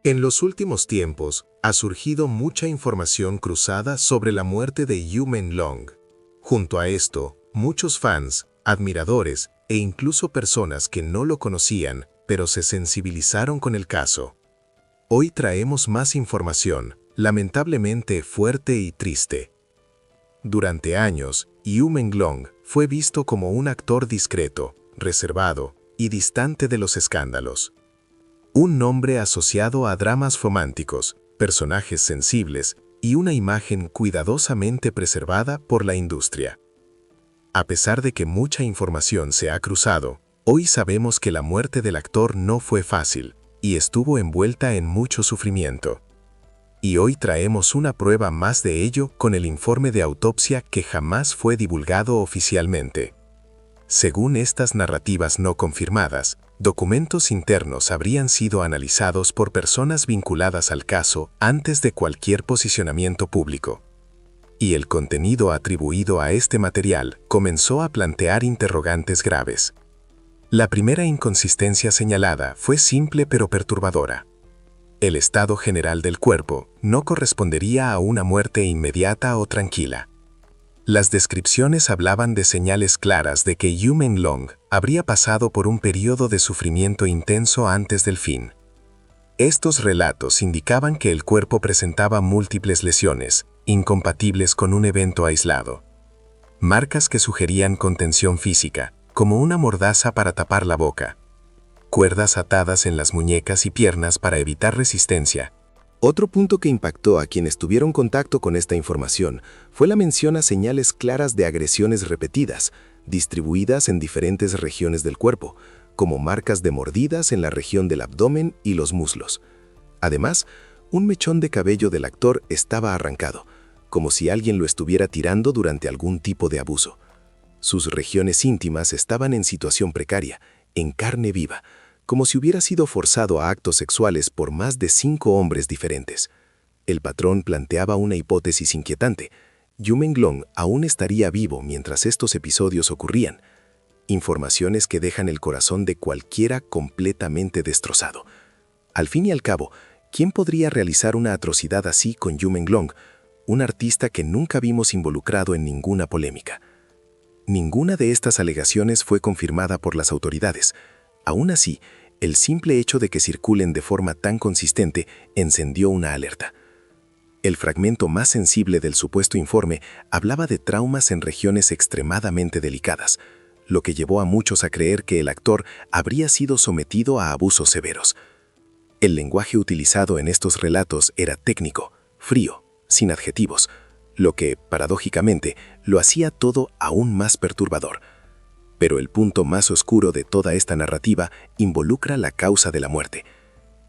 En los últimos tiempos, ha surgido mucha información cruzada sobre la muerte de Yu Menglong. Junto a esto, muchos fans, admiradores e incluso personas que no lo conocían, pero se sensibilizaron con el caso. Hoy traemos más información, lamentablemente fuerte y triste. Durante años, Yu Menglong fue visto como un actor discreto, reservado y distante de los escándalos. Un nombre asociado a dramas románticos, personajes sensibles y una imagen cuidadosamente preservada por la industria. A pesar de que mucha información se ha cruzado, hoy sabemos que la muerte del actor no fue fácil y estuvo envuelta en mucho sufrimiento. Y hoy traemos una prueba más de ello con el informe de autopsia que jamás fue divulgado oficialmente. Según estas narrativas no confirmadas, documentos internos habrían sido analizados por personas vinculadas al caso antes de cualquier posicionamiento público. Y el contenido atribuido a este material comenzó a plantear interrogantes graves. La primera inconsistencia señalada fue simple pero perturbadora. El estado general del cuerpo no correspondería a una muerte inmediata o tranquila. Las descripciones hablaban de señales claras de que Yu Menglong habría pasado por un periodo de sufrimiento intenso antes del fin. Estos relatos indicaban que el cuerpo presentaba múltiples lesiones, incompatibles con un evento aislado. Marcas que sugerían contención física, como una mordaza para tapar la boca. Cuerdas atadas en las muñecas y piernas para evitar resistencia. Otro punto que impactó a quienes tuvieron contacto con esta información fue la mención a señales claras de agresiones repetidas, distribuidas en diferentes regiones del cuerpo, como marcas de mordidas en la región del abdomen y los muslos. Además, un mechón de cabello del actor estaba arrancado, como si alguien lo estuviera tirando durante algún tipo de abuso. Sus regiones íntimas estaban en situación precaria, en carne viva, como si hubiera sido forzado a actos sexuales por más de 5 hombres diferentes. El patrón planteaba una hipótesis inquietante. Yu Menglong aún estaría vivo mientras estos episodios ocurrían. Informaciones que dejan el corazón de cualquiera completamente destrozado. Al fin y al cabo, ¿quién podría realizar una atrocidad así con Yu Menglong, un artista que nunca vimos involucrado en ninguna polémica? Ninguna de estas alegaciones fue confirmada por las autoridades. Aún así, el simple hecho de que circulen de forma tan consistente encendió una alerta. El fragmento más sensible del supuesto informe hablaba de traumas en regiones extremadamente delicadas, lo que llevó a muchos a creer que el actor habría sido sometido a abusos severos. El lenguaje utilizado en estos relatos era técnico, frío, sin adjetivos, lo que, paradójicamente, lo hacía todo aún más perturbador. Pero el punto más oscuro de toda esta narrativa involucra la causa de la muerte.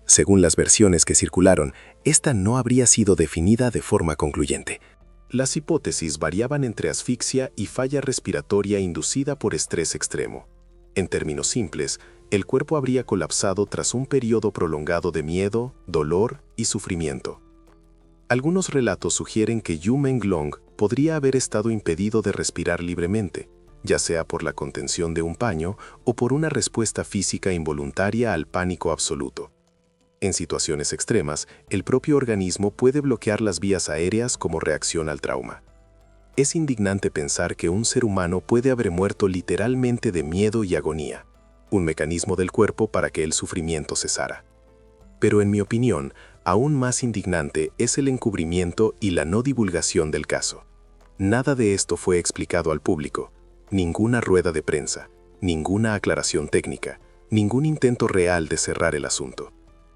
Según las versiones que circularon, esta no habría sido definida de forma concluyente. Las hipótesis variaban entre asfixia y falla respiratoria inducida por estrés extremo. En términos simples, el cuerpo habría colapsado tras un periodo prolongado de miedo, dolor y sufrimiento. Algunos relatos sugieren que Yu Menglong podría haber estado impedido de respirar libremente, ya sea por la contención de un paño o por una respuesta física involuntaria al pánico absoluto. En situaciones extremas, el propio organismo puede bloquear las vías aéreas como reacción al trauma. Es indignante pensar que un ser humano puede haber muerto literalmente de miedo y agonía, un mecanismo del cuerpo para que el sufrimiento cesara. Pero en mi opinión, aún más indignante es el encubrimiento y la no divulgación del caso. Nada de esto fue explicado al público. Ninguna rueda de prensa, ninguna aclaración técnica, ningún intento real de cerrar el asunto,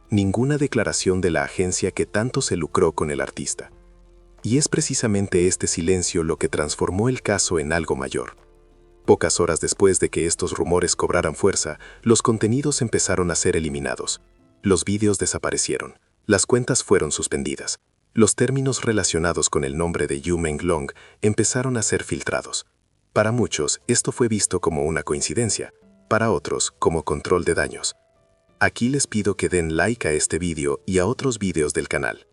ninguna declaración de la agencia que tanto se lucró con el artista. Y es precisamente este silencio lo que transformó el caso en algo mayor. Pocas horas después de que estos rumores cobraran fuerza, los contenidos empezaron a ser eliminados. Los vídeos desaparecieron, las cuentas fueron suspendidas, los términos relacionados con el nombre de Yu Menglong empezaron a ser filtrados. Para muchos, esto fue visto como una coincidencia, para otros, como control de daños. Aquí les pido que den like a este vídeo y a otros vídeos del canal.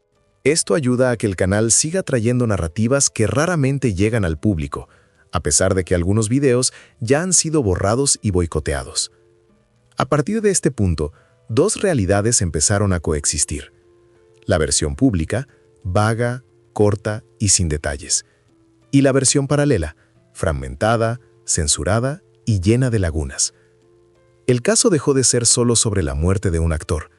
Esto ayuda a que el canal siga trayendo narrativas que raramente llegan al público, a pesar de que algunos videos ya han sido borrados y boicoteados. A partir de este punto, dos realidades empezaron a coexistir. La versión pública, vaga, corta y sin detalles. Y la versión paralela, fragmentada, censurada y llena de lagunas. El caso dejó de ser solo sobre la muerte de un actor.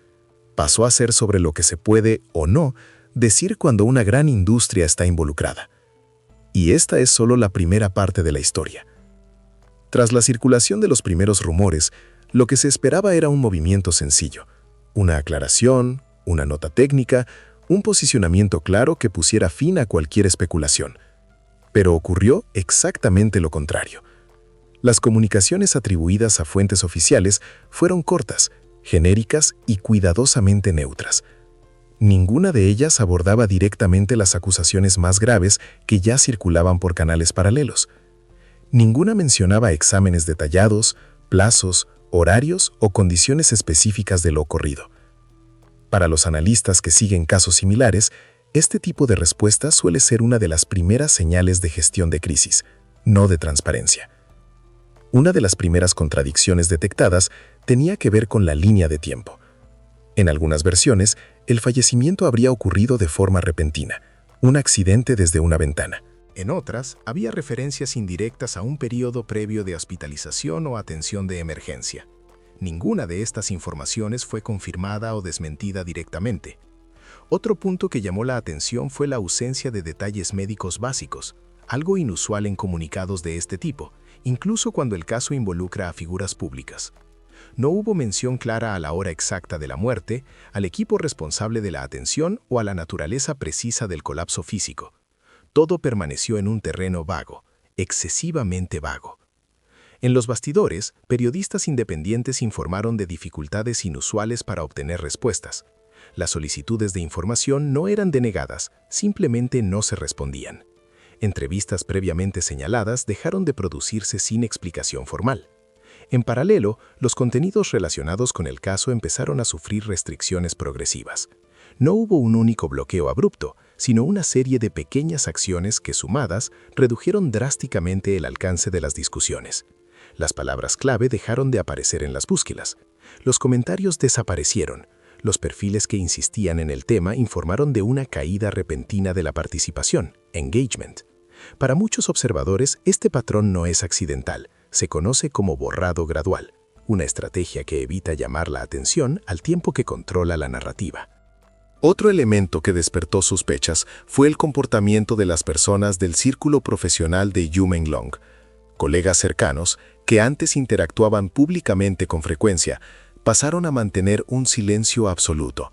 Pasó a ser sobre lo que se puede o no decir cuando una gran industria está involucrada. Y esta es solo la primera parte de la historia. Tras la circulación de los primeros rumores, lo que se esperaba era un movimiento sencillo, una aclaración, una nota técnica, un posicionamiento claro que pusiera fin a cualquier especulación. Pero ocurrió exactamente lo contrario. Las comunicaciones atribuidas a fuentes oficiales fueron cortas, genéricas y cuidadosamente neutras. Ninguna de ellas abordaba directamente las acusaciones más graves que ya circulaban por canales paralelos. Ninguna mencionaba exámenes detallados, plazos, horarios o condiciones específicas de lo ocurrido. Para los analistas que siguen casos similares, este tipo de respuesta suele ser una de las primeras señales de gestión de crisis, no de transparencia. Una de las primeras contradicciones detectadas tenía que ver con la línea de tiempo. En algunas versiones, el fallecimiento habría ocurrido de forma repentina, un accidente desde una ventana. En otras, había referencias indirectas a un periodo previo de hospitalización o atención de emergencia. Ninguna de estas informaciones fue confirmada o desmentida directamente. Otro punto que llamó la atención fue la ausencia de detalles médicos básicos, algo inusual en comunicados de este tipo, incluso cuando el caso involucra a figuras públicas. No hubo mención clara a la hora exacta de la muerte, al equipo responsable de la atención o a la naturaleza precisa del colapso físico. Todo permaneció en un terreno vago, excesivamente vago. En los bastidores, periodistas independientes informaron de dificultades inusuales para obtener respuestas. Las solicitudes de información no eran denegadas, simplemente no se respondían. Entrevistas previamente señaladas dejaron de producirse sin explicación formal. En paralelo, los contenidos relacionados con el caso empezaron a sufrir restricciones progresivas. No hubo un único bloqueo abrupto, sino una serie de pequeñas acciones que, sumadas, redujeron drásticamente el alcance de las discusiones. Las palabras clave dejaron de aparecer en las búsquedas. Los comentarios desaparecieron. Los perfiles que insistían en el tema informaron de una caída repentina de la participación, engagement. Para muchos observadores, este patrón no es accidental, se conoce como borrado gradual, una estrategia que evita llamar la atención al tiempo que controla la narrativa. Otro elemento que despertó sospechas fue el comportamiento de las personas del círculo profesional de Yumen Long. Colegas cercanos, que antes interactuaban públicamente con frecuencia, pasaron a mantener un silencio absoluto.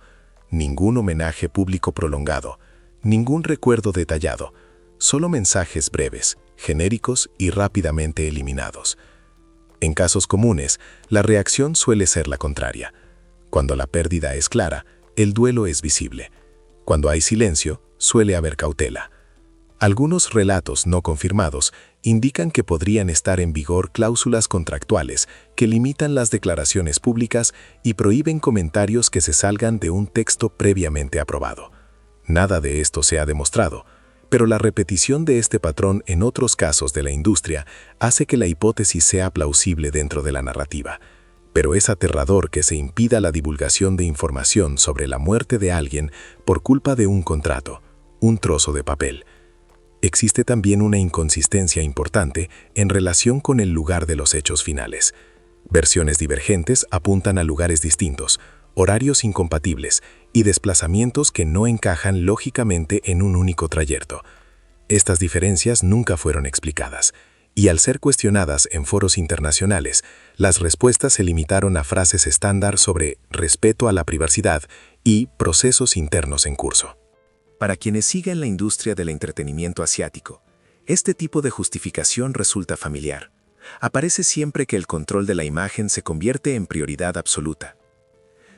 Ningún homenaje público prolongado, ningún recuerdo detallado, solo mensajes breves, genéricos y rápidamente eliminados. En casos comunes, la reacción suele ser la contraria. Cuando la pérdida es clara, el duelo es visible. Cuando hay silencio, suele haber cautela. Algunos relatos no confirmados indican que podrían estar en vigor cláusulas contractuales que limitan las declaraciones públicas y prohíben comentarios que se salgan de un texto previamente aprobado. Nada de esto se ha demostrado, pero la repetición de este patrón en otros casos de la industria hace que la hipótesis sea plausible dentro de la narrativa. Pero es aterrador que se impida la divulgación de información sobre la muerte de alguien por culpa de un contrato, un trozo de papel. Existe también una inconsistencia importante en relación con el lugar de los hechos finales. Versiones divergentes apuntan a lugares distintos, horarios incompatibles y desplazamientos que no encajan lógicamente en un único trayecto. Estas diferencias nunca fueron explicadas, y al ser cuestionadas en foros internacionales, las respuestas se limitaron a frases estándar sobre respeto a la privacidad y procesos internos en curso. Para quienes siguen la industria del entretenimiento asiático, este tipo de justificación resulta familiar. Aparece siempre que el control de la imagen se convierte en prioridad absoluta.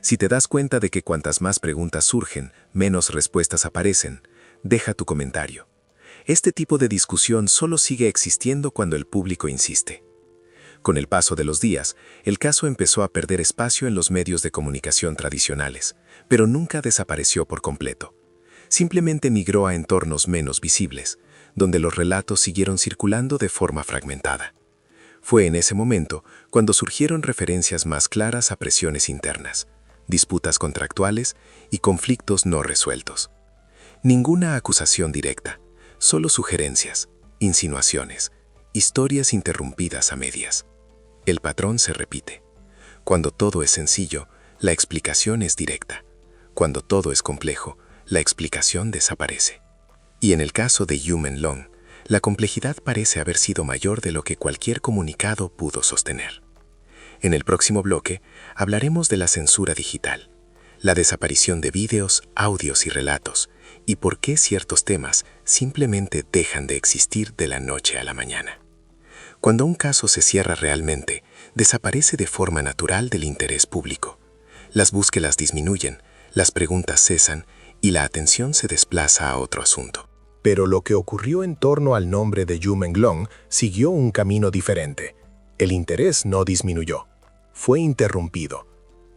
Si te das cuenta de que cuantas más preguntas surgen, menos respuestas aparecen, deja tu comentario. Este tipo de discusión solo sigue existiendo cuando el público insiste. Con el paso de los días, el caso empezó a perder espacio en los medios de comunicación tradicionales, pero nunca desapareció por completo. Simplemente migró a entornos menos visibles, donde los relatos siguieron circulando de forma fragmentada. Fue en ese momento cuando surgieron referencias más claras a presiones internas, disputas contractuales y conflictos no resueltos. Ninguna acusación directa, solo sugerencias, insinuaciones, historias interrumpidas a medias. El patrón se repite. Cuando todo es sencillo, la explicación es directa. Cuando todo es complejo, la explicación desaparece. Y en el caso de Yumen Long, la complejidad parece haber sido mayor de lo que cualquier comunicado pudo sostener. En el próximo bloque hablaremos de la censura digital, la desaparición de vídeos, audios y relatos, y por qué ciertos temas simplemente dejan de existir de la noche a la mañana. Cuando un caso se cierra realmente, desaparece de forma natural del interés público. Las búsquedas disminuyen, las preguntas cesan y la atención se desplaza a otro asunto. Pero lo que ocurrió en torno al nombre de Yumen Long siguió un camino diferente. El interés no disminuyó, fue interrumpido.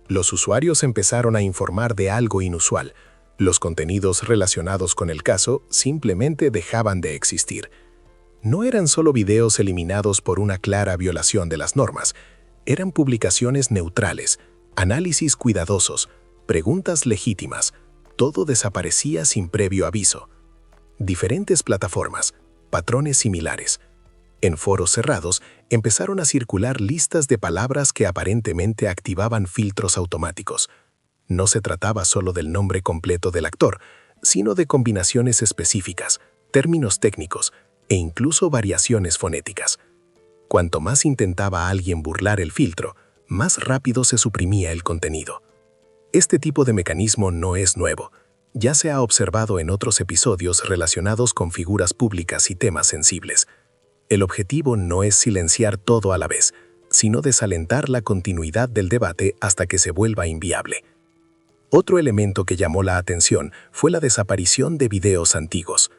Los usuarios empezaron a informar de algo inusual. Los contenidos relacionados con el caso simplemente dejaban de existir. No eran solo videos eliminados por una clara violación de las normas, eran publicaciones neutrales, análisis cuidadosos, preguntas legítimas. Todo desaparecía sin previo aviso. Diferentes plataformas, patrones similares. En foros cerrados empezaron a circular listas de palabras que aparentemente activaban filtros automáticos. No se trataba solo del nombre completo del actor, sino de combinaciones específicas, términos técnicos e incluso variaciones fonéticas. Cuanto más intentaba alguien burlar el filtro, más rápido se suprimía el contenido. Este tipo de mecanismo no es nuevo. Ya se ha observado en otros episodios relacionados con figuras públicas y temas sensibles. El objetivo no es silenciar todo a la vez, sino desalentar la continuidad del debate hasta que se vuelva inviable. Otro elemento que llamó la atención fue la desaparición de videos antiguos.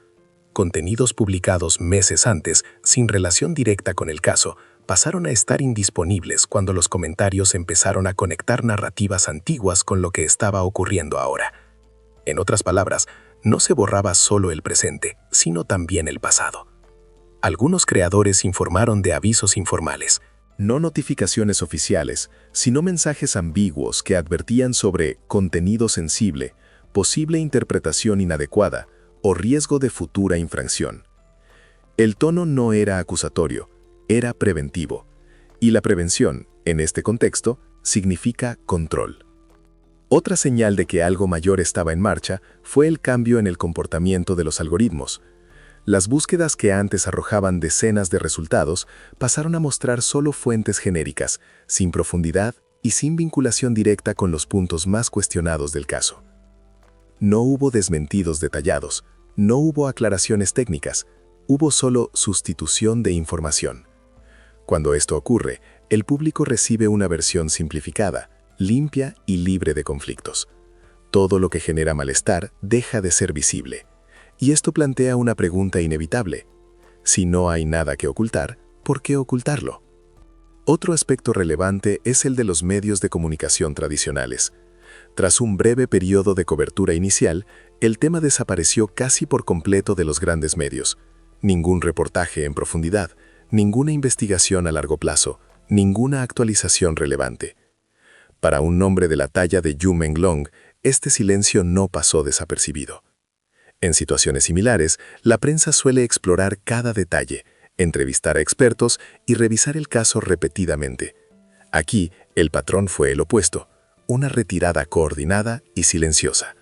Contenidos publicados meses antes, sin relación directa con el caso, pasaron a estar indisponibles cuando los comentarios empezaron a conectar narrativas antiguas con lo que estaba ocurriendo ahora. En otras palabras, no se borraba solo el presente, sino también el pasado. Algunos creadores informaron de avisos informales, no notificaciones oficiales, sino mensajes ambiguos que advertían sobre contenido sensible, posible interpretación inadecuada o riesgo de futura infracción. El tono no era acusatorio, era preventivo, y la prevención, en este contexto, significa control. Otra señal de que algo mayor estaba en marcha fue el cambio en el comportamiento de los algoritmos. Las búsquedas que antes arrojaban decenas de resultados pasaron a mostrar solo fuentes genéricas, sin profundidad y sin vinculación directa con los puntos más cuestionados del caso. No hubo desmentidos detallados, no hubo aclaraciones técnicas, hubo solo sustitución de información. Cuando esto ocurre, el público recibe una versión simplificada, limpia y libre de conflictos. Todo lo que genera malestar deja de ser visible. Y esto plantea una pregunta inevitable. Si no hay nada que ocultar, ¿por qué ocultarlo? Otro aspecto relevante es el de los medios de comunicación tradicionales. Tras un breve periodo de cobertura inicial, el tema desapareció casi por completo de los grandes medios. Ningún reportaje en profundidad, ninguna investigación a largo plazo, ninguna actualización relevante. Para un nombre de la talla de Yumen Long, este silencio no pasó desapercibido. En situaciones similares, la prensa suele explorar cada detalle, entrevistar a expertos y revisar el caso repetidamente. Aquí, el patrón fue el opuesto, una retirada coordinada y silenciosa.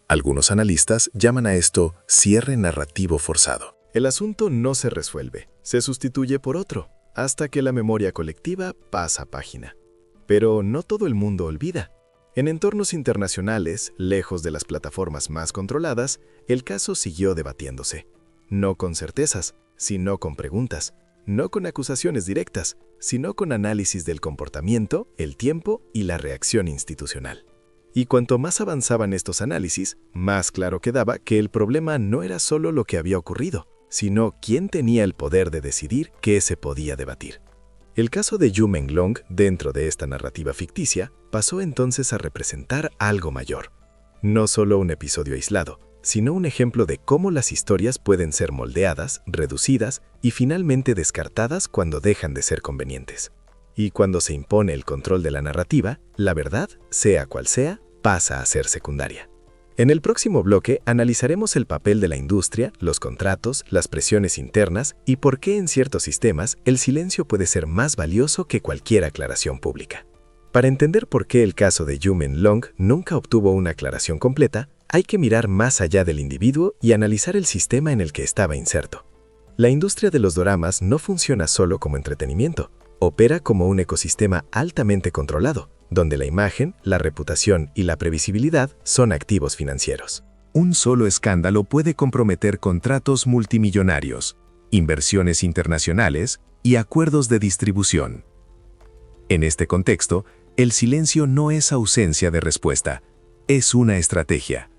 Algunos analistas llaman a esto cierre narrativo forzado. El asunto no se resuelve, se sustituye por otro, hasta que la memoria colectiva pasa página. Pero no todo el mundo olvida. En entornos internacionales, lejos de las plataformas más controladas, el caso siguió debatiéndose. No con certezas, sino con preguntas. No con acusaciones directas, sino con análisis del comportamiento, el tiempo y la reacción institucional. Y cuanto más avanzaban estos análisis, más claro quedaba que el problema no era solo lo que había ocurrido, sino quién tenía el poder de decidir qué se podía debatir. El caso de Yumen Long, dentro de esta narrativa ficticia, pasó entonces a representar algo mayor. No solo un episodio aislado, sino un ejemplo de cómo las historias pueden ser moldeadas, reducidas y finalmente descartadas cuando dejan de ser convenientes. Y cuando se impone el control de la narrativa, la verdad, sea cual sea, pasa a ser secundaria. En el próximo bloque analizaremos el papel de la industria, los contratos, las presiones internas y por qué en ciertos sistemas el silencio puede ser más valioso que cualquier aclaración pública. Para entender por qué el caso de Yumen Long nunca obtuvo una aclaración completa, hay que mirar más allá del individuo y analizar el sistema en el que estaba inserto. La industria de los doramas no funciona solo como entretenimiento, opera como un ecosistema altamente controlado, donde la imagen, la reputación y la previsibilidad son activos financieros. Un solo escándalo puede comprometer contratos multimillonarios, inversiones internacionales y acuerdos de distribución. En este contexto, el silencio no es ausencia de respuesta, es una estrategia.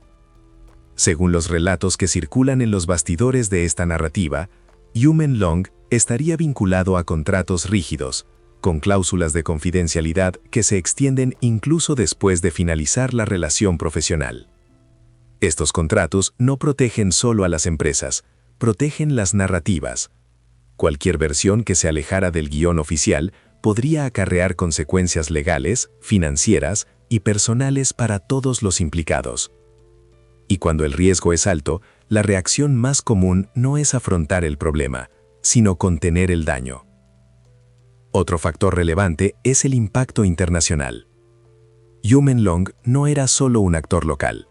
Según los relatos que circulan en los bastidores de esta narrativa, Yumen Long estaría vinculado a contratos rígidos, con cláusulas de confidencialidad que se extienden incluso después de finalizar la relación profesional. Estos contratos no protegen solo a las empresas, protegen las narrativas. Cualquier versión que se alejara del guión oficial podría acarrear consecuencias legales, financieras y personales para todos los implicados. Y cuando el riesgo es alto, la reacción más común no es afrontar el problema, sino contener el daño. Otro factor relevante es el impacto internacional. Yumen Long no era solo un actor local.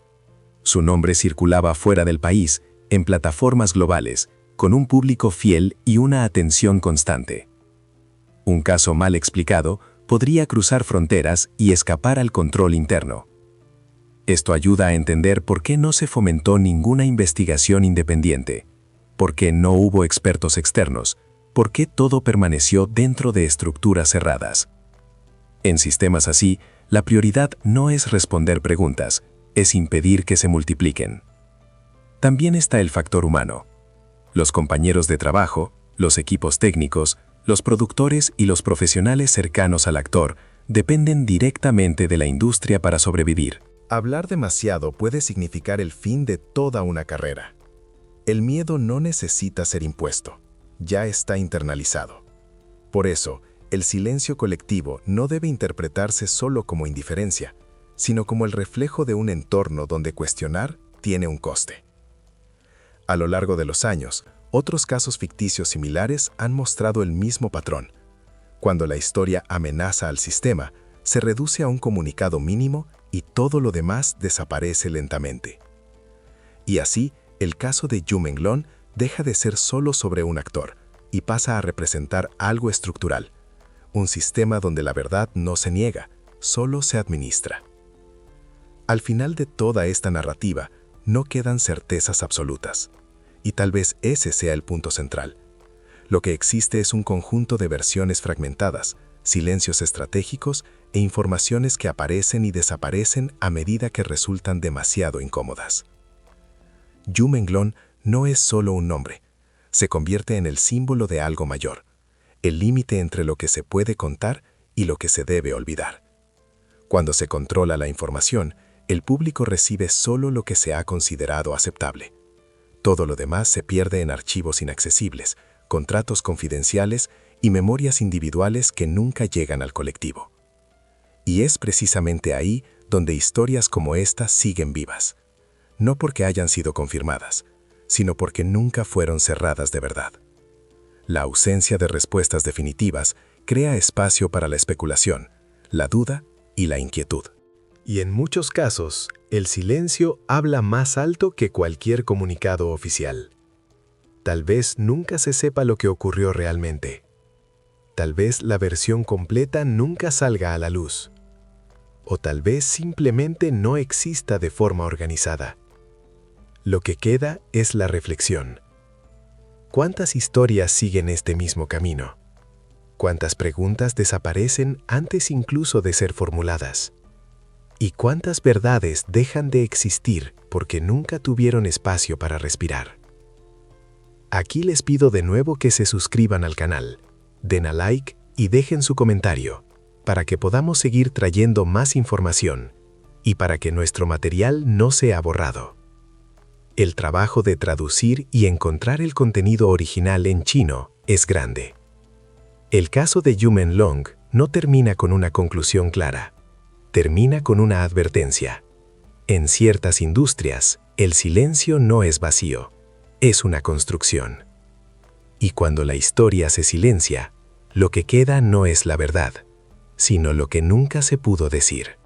Su nombre circulaba fuera del país, en plataformas globales, con un público fiel y una atención constante. Un caso mal explicado podría cruzar fronteras y escapar al control interno. Esto ayuda a entender por qué no se fomentó ninguna investigación independiente, por qué no hubo expertos externos, por qué todo permaneció dentro de estructuras cerradas. En sistemas así, la prioridad no es responder preguntas, es impedir que se multipliquen. También está el factor humano. Los compañeros de trabajo, los equipos técnicos, los productores y los profesionales cercanos al actor dependen directamente de la industria para sobrevivir. Hablar demasiado puede significar el fin de toda una carrera. El miedo no necesita ser impuesto, ya está internalizado. Por eso, el silencio colectivo no debe interpretarse solo como indiferencia, sino como el reflejo de un entorno donde cuestionar tiene un coste. A lo largo de los años, otros casos ficticios similares han mostrado el mismo patrón. Cuando la historia amenaza al sistema, se reduce a un comunicado mínimo y todo lo demás desaparece lentamente. Y así, el caso de Yumen Long deja de ser solo sobre un actor y pasa a representar algo estructural, un sistema donde la verdad no se niega, solo se administra. Al final de toda esta narrativa, no quedan certezas absolutas. Y tal vez ese sea el punto central. Lo que existe es un conjunto de versiones fragmentadas, silencios estratégicos e informaciones que aparecen y desaparecen a medida que resultan demasiado incómodas. Yumen Long no es solo un nombre, se convierte en el símbolo de algo mayor, el límite entre lo que se puede contar y lo que se debe olvidar. Cuando se controla la información, el público recibe solo lo que se ha considerado aceptable. Todo lo demás se pierde en archivos inaccesibles, contratos confidenciales y memorias individuales que nunca llegan al colectivo. Y es precisamente ahí donde historias como esta siguen vivas. No porque hayan sido confirmadas, sino porque nunca fueron cerradas de verdad. La ausencia de respuestas definitivas crea espacio para la especulación, la duda y la inquietud. Y en muchos casos, el silencio habla más alto que cualquier comunicado oficial. Tal vez nunca se sepa lo que ocurrió realmente. Tal vez la versión completa nunca salga a la luz. O tal vez simplemente no exista de forma organizada. Lo que queda es la reflexión. ¿Cuántas historias siguen este mismo camino? ¿Cuántas preguntas desaparecen antes incluso de ser formuladas? ¿Y cuántas verdades dejan de existir porque nunca tuvieron espacio para respirar? Aquí les pido de nuevo que se suscriban al canal, den a like y dejen su comentario, para que podamos seguir trayendo más información y para que nuestro material no sea borrado. El trabajo de traducir y encontrar el contenido original en chino es grande. El caso de Yumen Long no termina con una conclusión clara, termina con una advertencia. En ciertas industrias, el silencio no es vacío, es una construcción. Y cuando la historia se silencia, lo que queda no es la verdad, sino lo que nunca se pudo decir.